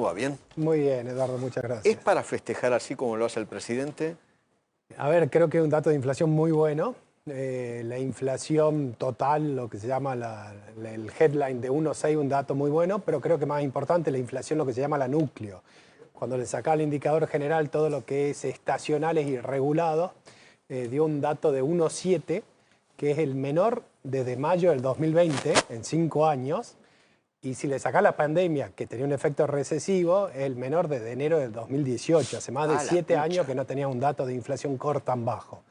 va? ¿Bien? Muy bien, Eduardo, muchas gracias. ¿Es para festejar así como lo hace el presidente? A ver, creo que es un dato de inflación muy bueno. La inflación total, lo que se llama el headline de 1,6, un dato muy bueno, pero creo que más importante, la inflación, lo que se llama la núcleo. Cuando le saca al indicador general todo lo que es estacionales y regulados, dio un dato de 1,7, que es el menor desde mayo del 2020, en 5 años. Y si le sacás la pandemia, que tenía un efecto recesivo, es el menor desde enero del 2018. Hace más de 7 años que no tenía un dato de inflación core tan bajo.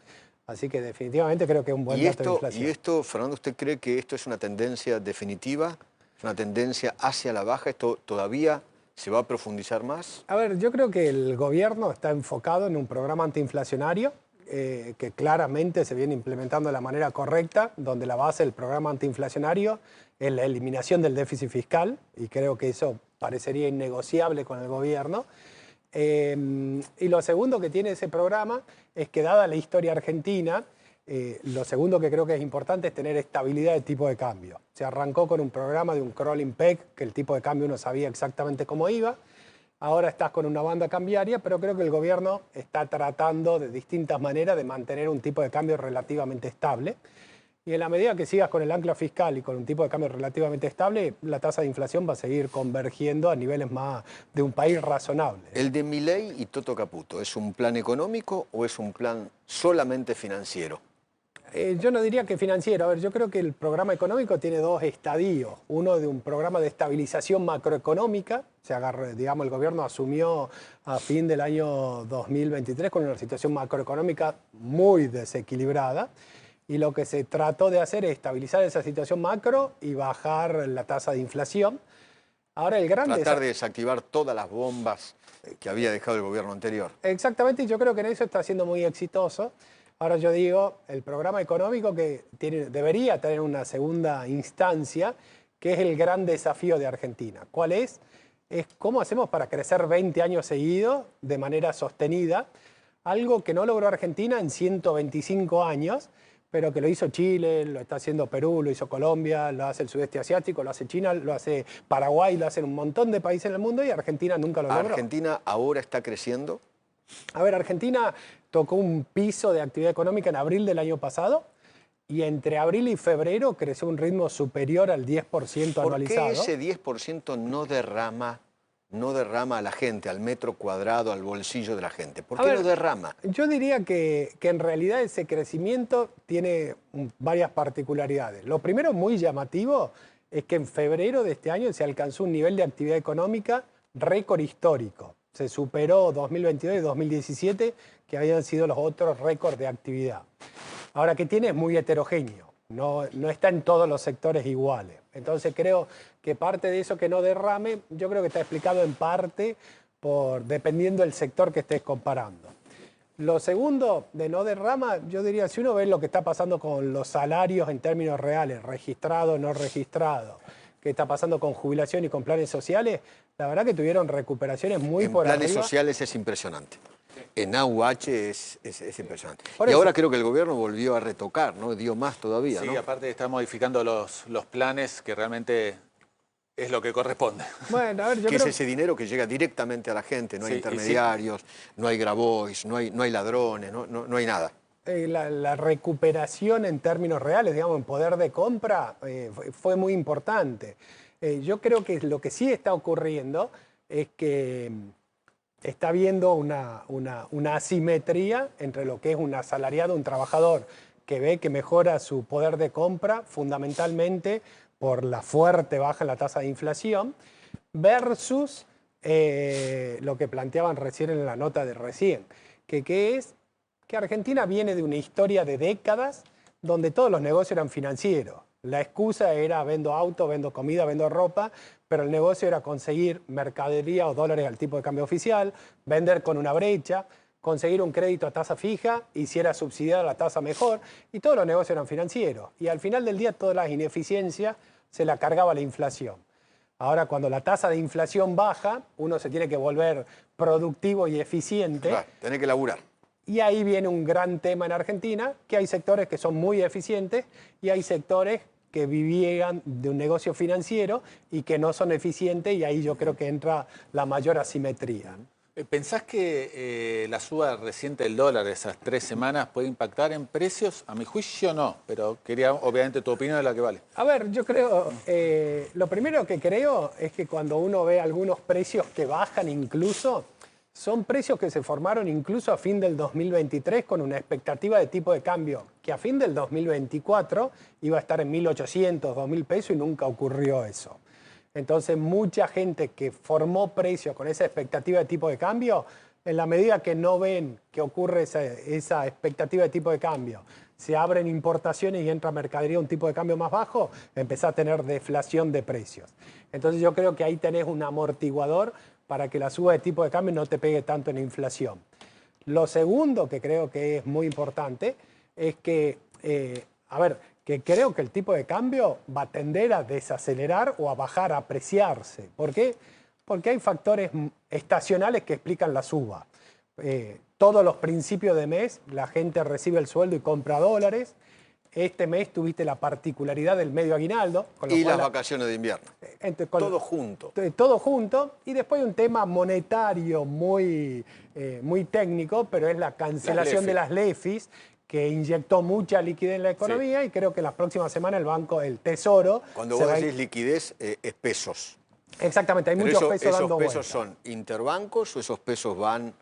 Así que definitivamente creo que es un buen dato de inflación. ¿Y esto, Fernando, usted cree que esto es una tendencia definitiva? ¿Es una tendencia hacia la baja? ¿Esto todavía se va a profundizar más? A ver, yo creo que el gobierno está enfocado en un programa antiinflacionario que claramente se viene implementando de la manera correcta, donde la base del programa antiinflacionario es la eliminación del déficit fiscal, y creo que eso parecería innegociable con el gobierno. Y lo segundo que tiene ese programa es que, dada la historia argentina, lo segundo que creo que es importante es tener estabilidad de tipo de cambio. Se arrancó con un programa de un crawling peg, que el tipo de cambio uno sabía exactamente cómo iba. Ahora estás con una banda cambiaria, pero creo que el gobierno está tratando de distintas maneras de mantener un tipo de cambio relativamente estable. Y en la medida que sigas con el ancla fiscal y con un tipo de cambio relativamente estable, la tasa de inflación va a seguir convergiendo a niveles más de un país razonable. ¿El de Milei y Toto Caputo es un plan económico o es un plan solamente financiero? Yo no diría que financiero. A ver, yo creo que el programa económico tiene dos estadios. Uno de un programa de estabilización macroeconómica. Digamos, el gobierno asumió a fin del año 2023 con una situación macroeconómica muy desequilibrada. Y lo que se trató de hacer es estabilizar esa situación macro y bajar la tasa de inflación. Ahora Tratar de desactivar todas las bombas que había dejado el gobierno anterior. Exactamente, y yo creo que en eso está siendo muy exitoso. Ahora yo digo, el programa económico que debería tener una segunda instancia, que es el gran desafío de Argentina. ¿Cuál es? Es cómo hacemos para crecer 20 años seguidos de manera sostenida, algo que no logró Argentina en 125 años, pero que lo hizo Chile, lo está haciendo Perú, lo hizo Colombia, lo hace el sudeste asiático, lo hace China, lo hace Paraguay, lo hacen un montón de países en el mundo, y Argentina nunca lo logró. ¿Argentina ahora está creciendo? A ver, Argentina tocó un piso de actividad económica en abril del año pasado, y entre abril y febrero creció un ritmo superior al 10% anualizado. ¿Por qué ese 10% no derrama a la gente, al metro cuadrado, al bolsillo de la gente? ¿Por qué no derrama? Yo diría que en realidad ese crecimiento tiene varias particularidades. Lo primero, muy llamativo, es que en febrero de este año se alcanzó un nivel de actividad económica récord histórico. Se superó 2022 y 2017, que habían sido los otros récords de actividad. Ahora, que tiene es muy heterogéneo, no está en todos los sectores iguales. Entonces creo que parte de eso que no derrame, yo creo que está explicado en parte dependiendo del sector que estés comparando. Lo segundo, de no derrama, yo diría, si uno ve lo que está pasando con los salarios en términos reales, registrado, no registrado, qué está pasando con jubilación y con planes sociales, la verdad que tuvieron recuperaciones muy por arriba. En planes sociales es impresionante. En AUH es impresionante. Y ahora creo que el gobierno volvió a retocar, ¿no? Dio más todavía, ¿no? Sí, aparte está modificando los planes, que realmente es lo que corresponde. Bueno, a ver, yo que creo... es ese dinero que llega directamente a la gente, no hay intermediarios, no hay grabois, no hay ladrones, no hay nada. La recuperación en términos reales, digamos, en poder de compra, fue muy importante. Yo creo que lo que sí está ocurriendo es que está habiendo una asimetría entre lo que es un asalariado, un trabajador que ve que mejora su poder de compra fundamentalmente por la fuerte baja en la tasa de inflación, versus lo que planteaban recién en la nota de recién, que es que Argentina viene de una historia de décadas donde todos los negocios eran financieros. La excusa era vendo auto, vendo comida, vendo ropa, pero el negocio era conseguir mercadería o dólares al tipo de cambio oficial, vender con una brecha, conseguir un crédito a tasa fija y si era subsidiada la tasa mejor, y todos los negocios eran financieros. Y al final del día todas las ineficiencias se la cargaba la inflación. Ahora, cuando la tasa de inflación baja, uno se tiene que volver productivo y eficiente. Claro, tiene que laburar. Y ahí viene un gran tema en Argentina, que hay sectores que son muy eficientes y hay sectores que vivían de un negocio financiero y que no son eficientes, y ahí yo creo que entra la mayor asimetría. ¿Pensás que la suba reciente del dólar, esas 3 semanas, puede impactar en precios? A mi juicio no, pero quería obviamente tu opinión de la que vale. A ver, yo creo, lo primero que creo es que cuando uno ve algunos precios que bajan incluso, son precios que se formaron incluso a fin del 2023 con una expectativa de tipo de cambio que a fin del 2024 iba a estar en 1.800, 2.000 pesos y nunca ocurrió eso. Entonces, mucha gente que formó precios con esa expectativa de tipo de cambio, en la medida que no ven que ocurre esa expectativa de tipo de cambio, se abren importaciones y entra mercadería a un tipo de cambio más bajo, empezás a tener deflación de precios. Entonces, yo creo que ahí tenés un amortiguador para que la suba de tipo de cambio no te pegue tanto en inflación. Lo segundo que creo que es muy importante es que, que creo que el tipo de cambio va a tender a desacelerar o a bajar, a apreciarse. ¿Por qué? Porque hay factores estacionales que explican la suba. Todos los principios de mes la gente recibe el sueldo y compra dólares. Este mes tuviste la particularidad del medio aguinaldo. Y las vacaciones de invierno. Todo junto. Todo junto. Y después hay un tema monetario muy técnico, pero es la cancelación de las LEFIs, que inyectó mucha liquidez en la economía, y creo que la próxima semana el Tesoro... Cuando vos decís liquidez, es pesos. Exactamente, hay muchos pesos dando vuelta. ¿Esos pesos son interbancos o esos pesos van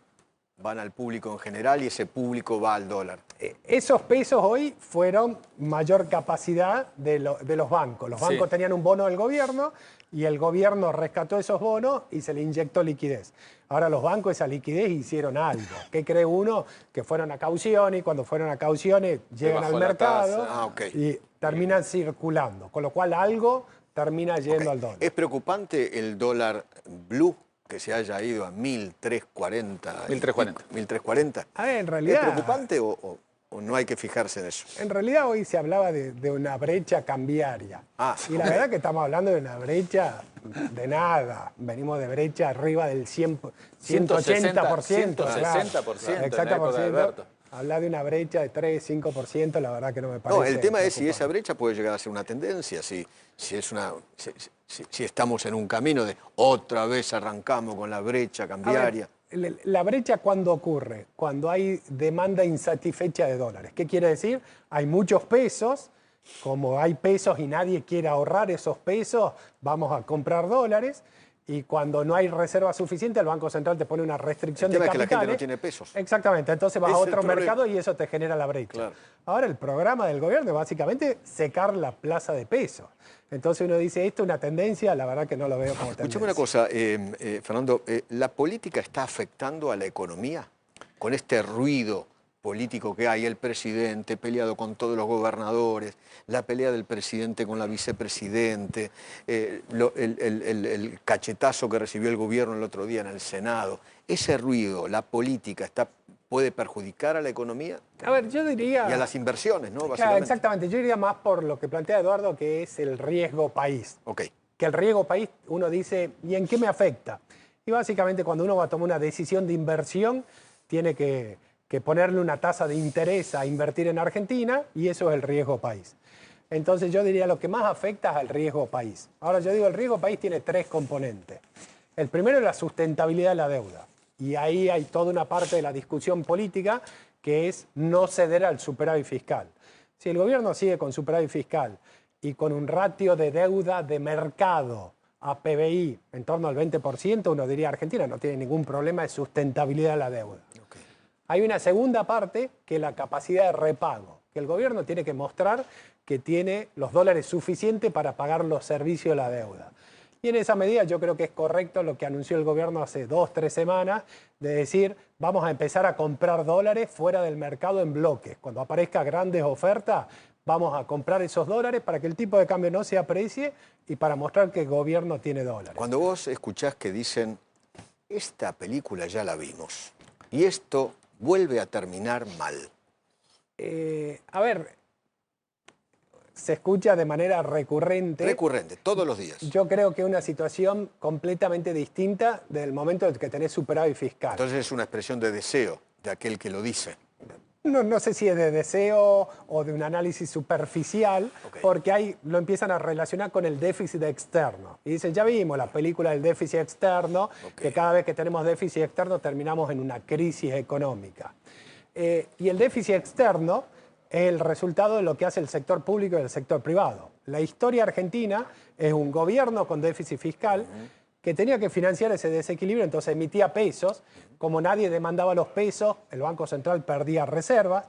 al público en general y ese público va al dólar? Esos pesos hoy fueron mayor capacidad de los bancos. Los bancos tenían un bono del gobierno y el gobierno rescató esos bonos y se le inyectó liquidez. Ahora los bancos esa liquidez hicieron algo. ¿Qué cree uno? Que fueron a cauciones, y cuando fueron a cauciones llegan al mercado y terminan circulando. Con lo cual algo termina yendo al dólar. ¿Es preocupante el dólar blue que se haya ido a 1.340? 1.340. A ver, en realidad... ¿Es preocupante o no hay que fijarse en eso? En realidad hoy se hablaba de una brecha cambiaria. Y la verdad que estamos hablando de una brecha de nada. Venimos de brecha arriba del 180%. 160%. Exactamente. Hablar de una brecha de 3, 5%, la verdad que no me parece. No, el tema es si esa brecha puede llegar a ser una tendencia, si estamos en un camino de otra vez arrancamos con la brecha cambiaria. La brecha, ¿cuándo ocurre? Cuando hay demanda insatisfecha de dólares. ¿Qué quiere decir? Hay muchos pesos, como hay pesos y nadie quiere ahorrar esos pesos, vamos a comprar dólares. Y cuando no hay reserva suficiente, el Banco Central te pone una restricción de capitales. El tema es que la gente no tiene pesos. Exactamente, entonces vas a otro mercado y eso te genera la brecha. Claro. Ahora el programa del gobierno es básicamente secar la plaza de pesos. Entonces uno dice, ¿esto es una tendencia? La verdad que no lo veo como tendencia. Escuchame una cosa, Fernando, ¿la política está afectando a la economía con este ruido político que hay? El presidente peleado con todos los gobernadores, la pelea del presidente con la vicepresidente, el cachetazo que recibió el gobierno el otro día en el Senado. ¿Ese ruido, la política, puede perjudicar a la economía? A ver, yo diría... Y a las inversiones, ¿no? Claro, Básicamente. exactamente. Yo diría más por lo que plantea Eduardo, que es el riesgo país. Okay. Que el riesgo país, uno dice, ¿y en qué me afecta? Y básicamente cuando uno va a tomar una decisión de inversión, tiene que ponerle una tasa de interés a invertir en Argentina, y eso es el riesgo país. Entonces yo diría lo que más afecta es al riesgo país. Ahora yo digo, el riesgo país tiene 3 componentes. El primero es la sustentabilidad de la deuda. Y ahí hay toda una parte de la discusión política que es no ceder al superávit fiscal. Si el gobierno sigue con superávit fiscal y con un ratio de deuda de mercado a PBI en torno al 20%, uno diría Argentina no tiene ningún problema de sustentabilidad de la deuda. Okay. Hay una segunda parte que es la capacidad de repago, que el gobierno tiene que mostrar que tiene los dólares suficientes para pagar los servicios de la deuda. Y en esa medida yo creo que es correcto lo que anunció el gobierno hace 2 o 3 semanas, de decir, vamos a empezar a comprar dólares fuera del mercado en bloques. Cuando aparezcan grandes ofertas, vamos a comprar esos dólares para que el tipo de cambio no se aprecie y para mostrar que el gobierno tiene dólares. Cuando vos escuchás que dicen, esta película ya la vimos y esto vuelve a terminar mal. A ver... Se escucha de manera recurrente. Recurrente, todos los días. Yo creo que es una situación completamente distinta del momento en que tenés superávit fiscal. Entonces es una expresión de deseo de aquel que lo dice. No sé si es de deseo o de un análisis superficial, porque ahí lo empiezan a relacionar con el déficit externo. Y dicen, ya vimos la película del déficit externo, que cada vez que tenemos déficit externo terminamos en una crisis económica. Y el déficit externo es el resultado de lo que hace el sector público y el sector privado. La historia argentina es un gobierno con déficit fiscal que tenía que financiar ese desequilibrio, entonces emitía pesos. Como nadie demandaba los pesos, el Banco Central perdía reservas.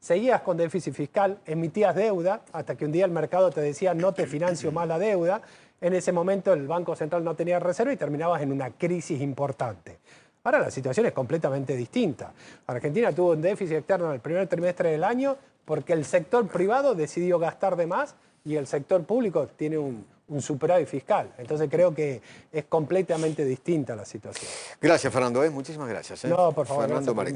Seguías con déficit fiscal, emitías deuda, hasta que un día el mercado te decía no te financio más la deuda. En ese momento el Banco Central no tenía reserva y terminabas en una crisis importante. Ahora la situación es completamente distinta. Argentina tuvo un déficit externo en el primer trimestre del año porque el sector privado decidió gastar de más y el sector público tiene un superávit fiscal. Entonces creo que es completamente distinta la situación. Gracias, Fernando. Muchísimas gracias. No, por favor. Fernando Marquez.